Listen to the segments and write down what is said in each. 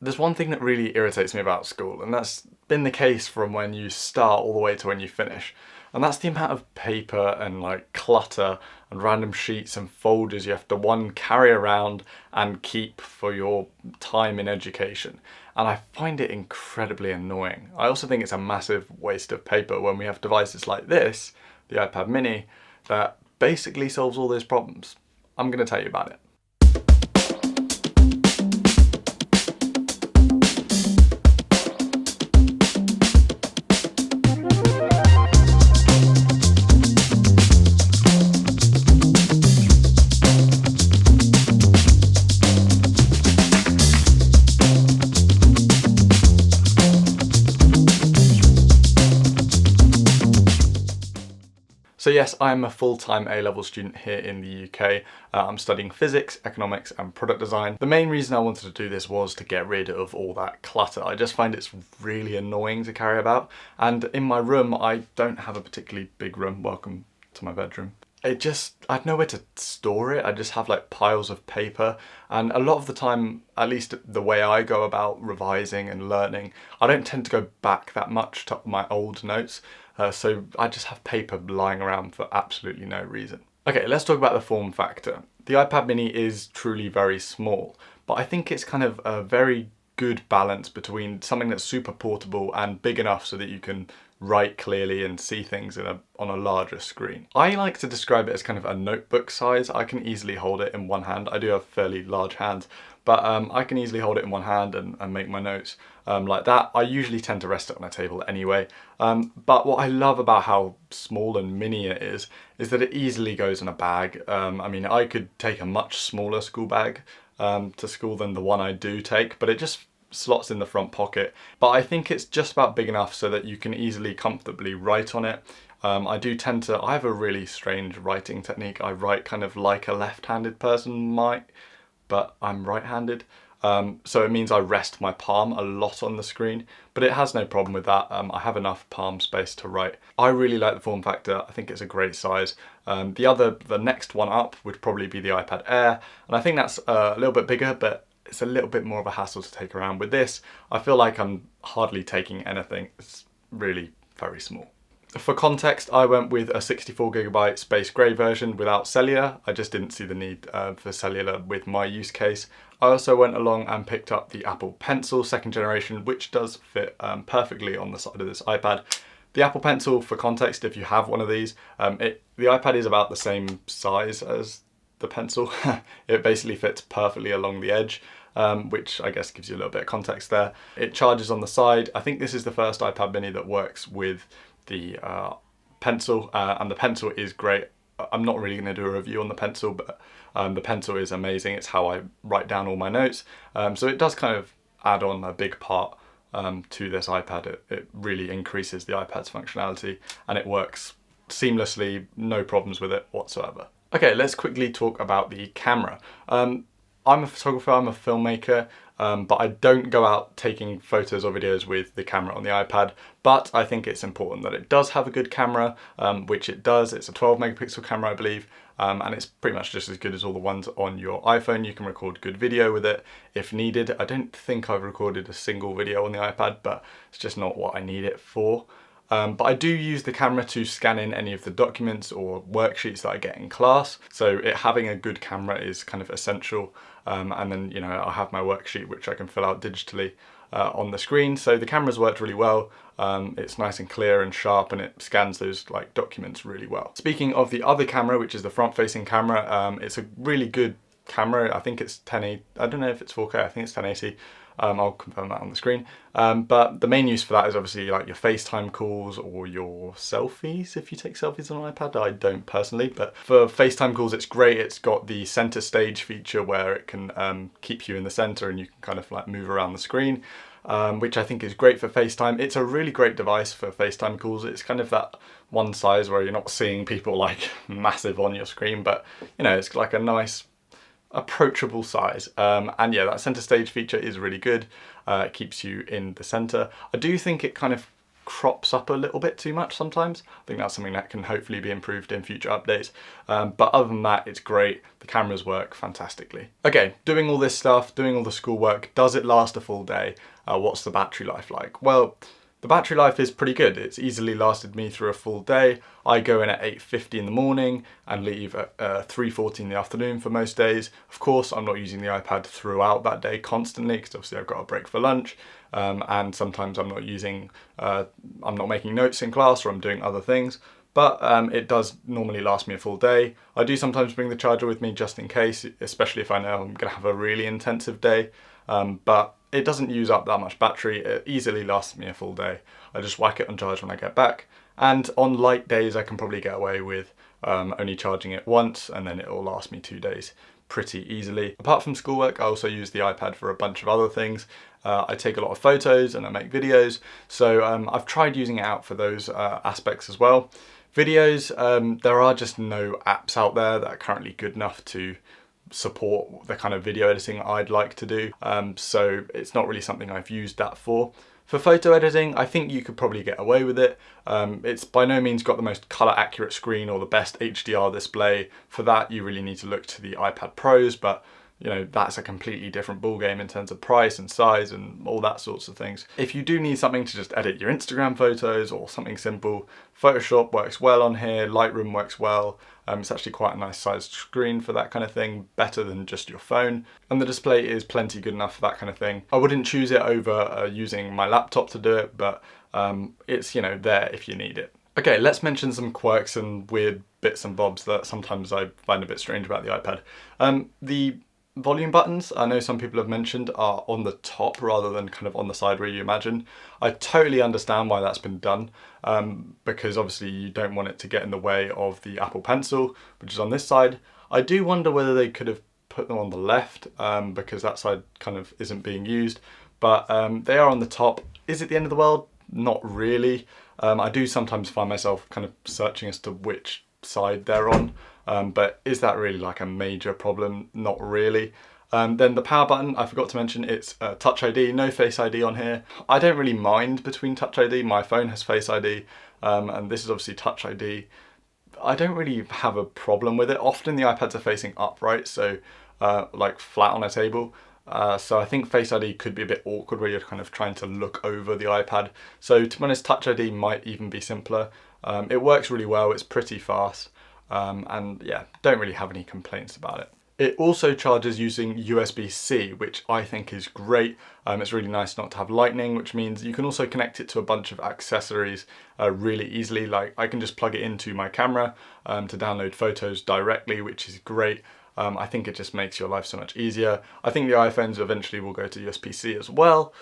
There's one thing that really irritates me about school, and that's been the case from when you start all the way to when you finish. And that's the amount of paper and like clutter and random sheets and folders you have to carry around and keep for your time in education. And I find it incredibly annoying. I also think it's a massive waste of paper when we have devices like this, the iPad mini, that basically solves all those problems. I'm going to tell you about it. So yes, I'm a full-time A-level student here in the UK. I'm studying physics, economics and product design. The main reason I wanted to do this was to get rid of all that clutter. I just find it's really annoying to carry about. And in my room, I don't have a particularly big room. Welcome to my bedroom. I had nowhere to store it. I just have like piles of paper, and a lot of the time, at least the way I go about revising and learning, I don't tend to go back that much to my old notes, so I just have paper lying around for absolutely no reason. Okay, let's talk about the form factor. The iPad mini is truly very small, but I think it's kind of a very good balance between something that's super portable and big enough so that you can write clearly and see things on a larger screen. I like to describe it as kind of a notebook size. I can easily hold it in one hand. I do have fairly large hands, but I can easily hold it in one hand and make my notes like that. I usually tend to rest it on a table anyway. But what I love about how small and mini it is that it easily goes in a bag. I mean, I could take a much smaller school bag to school than the one I do take, but it just slots in the front pocket. But I think it's just about big enough so that you can easily, comfortably write on it. I have a really strange writing technique. I write kind of like a left-handed person might, but I'm right-handed. So it means I rest my palm a lot on the screen, but it has no problem with that. I have enough palm space to write. I really like the form factor. I think it's a great size. The next one up would probably be the iPad Air, and I think that's a little bit bigger, but it's a little bit more of a hassle to take around. With this, I feel like I'm hardly taking anything. It's really very small. For context, I went with a 64GB space grey version without cellular. I just didn't see the need for cellular with my use case. I also went along and picked up the Apple Pencil 2nd generation, which does fit perfectly on the side of this iPad. The Apple Pencil, for context, if you have one of these, the iPad is about the same size as the Pencil. It basically fits perfectly along the edge. Which I guess gives you a little bit of context there. It charges on the side. I think this is the first iPad mini that works with the Pencil, and the Pencil is great. I'm not really going to do a review on the Pencil, but the Pencil is amazing. It's how I write down all my notes. So it does kind of add on a big part to this iPad. It really increases the iPad's functionality, and it works seamlessly, no problems with it whatsoever. Okay, let's quickly talk about the camera. I'm a photographer, I'm a filmmaker, but I don't go out taking photos or videos with the camera on the iPad, but I think it's important that it does have a good camera, which it does. It's a 12 megapixel camera, I believe, and it's pretty much just as good as all the ones on your iPhone. You can record good video with it if needed. I don't think I've recorded a single video on the iPad, but it's just not what I need it for. But I do use the camera to scan in any of the documents or worksheets that I get in class. So having a good camera is kind of essential. And then, I have my worksheet, which I can fill out digitally on the screen. So the camera's worked really well. It's nice and clear and sharp, and it scans those like documents really well. Speaking of the other camera, which is the front-facing camera, it's a really good camera. I think it's 1080. I don't know if it's 4K. I think it's 1080. I'll confirm that on the screen. But the main use for that is obviously like your FaceTime calls or your selfies, if you take selfies on an iPad. I don't personally, but for FaceTime calls it's great. It's got the center stage feature where it can keep you in the center and you can kind of like move around the screen, which I think is great for FaceTime. It's a really great device for FaceTime calls. It's kind of that one size where you're not seeing people like massive on your screen, but it's like a nice approachable size, and yeah, that center stage feature is really good. It keeps you in the center. I do think it kind of crops up a little bit too much sometimes. I think that's something that can hopefully be improved in future updates. But other than that, it's great. The cameras work fantastically. Okay, doing all this stuff, doing all the schoolwork, does it last a full day? What's the battery life like? Well, the battery life is pretty good. It's easily lasted me through a full day. I go in at 8:50 in the morning and leave at 3:40 in the afternoon for most days. Of course, I'm not using the iPad throughout that day constantly because obviously I've got a break for lunch, and sometimes I'm not making notes in class, or I'm doing other things. But it does normally last me a full day. I do sometimes bring the charger with me just in case, especially if I know I'm going to have a really intensive day. But it doesn't use up that much battery. It easily lasts me a full day. I just whack it on charge when I get back. And on light days, I can probably get away with only charging it once, and then it will last me 2 days pretty easily. Apart from schoolwork, I also use the iPad for a bunch of other things. I take a lot of photos and I make videos. So I've tried using it out for those aspects as well. Videos, there are just no apps out there that are currently good enough to support the kind of video editing I'd like to do. So it's not really something I've used that for. For photo editing, I think you could probably get away with it. It's by no means got the most color accurate screen or the best HDR display. For that, you really need to look to the iPad Pros, but you know, that's a completely different ballgame in terms of price and size and all that sorts of things. If you do need something to just edit your Instagram photos or something simple, Photoshop works well on here, Lightroom works well. It's actually quite a nice sized screen for that kind of thing, better than just your phone. And the display is plenty good enough for that kind of thing. I wouldn't choose it over using my laptop to do it, but it's, you know, there if you need it. Okay, let's mention some quirks and weird bits and bobs that sometimes I find a bit strange about the iPad. The volume buttons, I know some people have mentioned, are on the top rather than kind of on the side where you imagine. I totally understand why that's been done, because obviously you don't want it to get in the way of the Apple Pencil, which is on this side. I do wonder whether they could have put them on the left, because that side kind of isn't being used, but they are on the top. Is it the end of the world? Not really. I do sometimes find myself kind of searching as to which side they're on. But is that really like a major problem? Not really. Then the power button, I forgot to mention, it's Touch ID, no Face ID on here. I don't really mind between Touch ID, my phone has Face ID, and this is obviously Touch ID. I don't really have a problem with it. Often the iPads are facing upright, so like flat on a table. So I think Face ID could be a bit awkward where you're kind of trying to look over the iPad. So to be honest, Touch ID might even be simpler. It works really well, it's pretty fast. And yeah, don't really have any complaints about it. It also charges using USB-C, which I think is great. It's really nice not to have lightning, which means you can also connect it to a bunch of accessories really easily. Like I can just plug it into my camera to download photos directly, which is great. I think it just makes your life so much easier. I think the iPhones eventually will go to USB-C as well,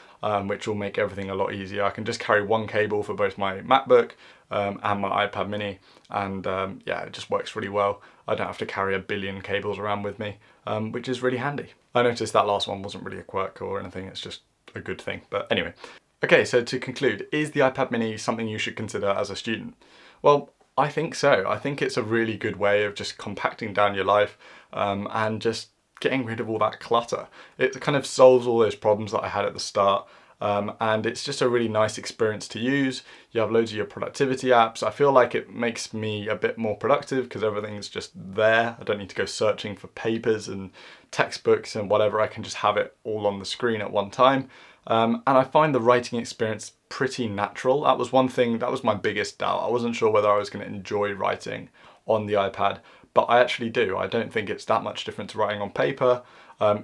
which will make everything a lot easier. I can just carry one cable for both my MacBook and my iPad mini, and yeah, it just works really well. I don't have to carry a billion cables around with me, which is really handy. I noticed that last one wasn't really a quirk or anything, it's just a good thing, but anyway. Okay, so to conclude, is the iPad mini something you should consider as a student? Well, I think so. I think it's a really good way of just compacting down your life and just getting rid of all that clutter. It kind of solves all those problems that I had at the start, and it's just a really nice experience to use. You have loads of your productivity apps. I feel like it makes me a bit more productive because everything's just there. I don't need to go searching for papers and textbooks and whatever. I can just have it all on the screen at one time. And I find the writing experience pretty natural. That was one thing, that was my biggest doubt. I wasn't sure whether I was going to enjoy writing on the iPad, but I actually do. I don't think it's that much different to writing on paper.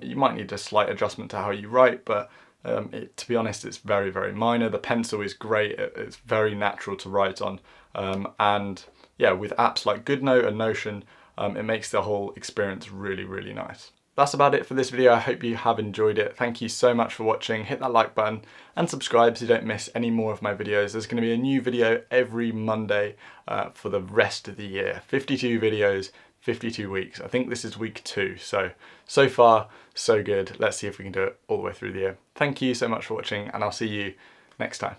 You might need a slight adjustment to how you write, but to be honest, it's very, very minor. The pencil is great. It's very natural to write on. And yeah, with apps like GoodNote and Notion, it makes the whole experience really, really nice. That's about it for this video. I hope you have enjoyed it. Thank you so much for watching. Hit that like button and subscribe so you don't miss any more of my videos. There's going to be a new video every Monday for the rest of the year. 52 videos, 52 weeks. I think this is week 2. So far, so good. Let's see if we can do it all the way through the year. Thank you so much for watching, and I'll see you next time.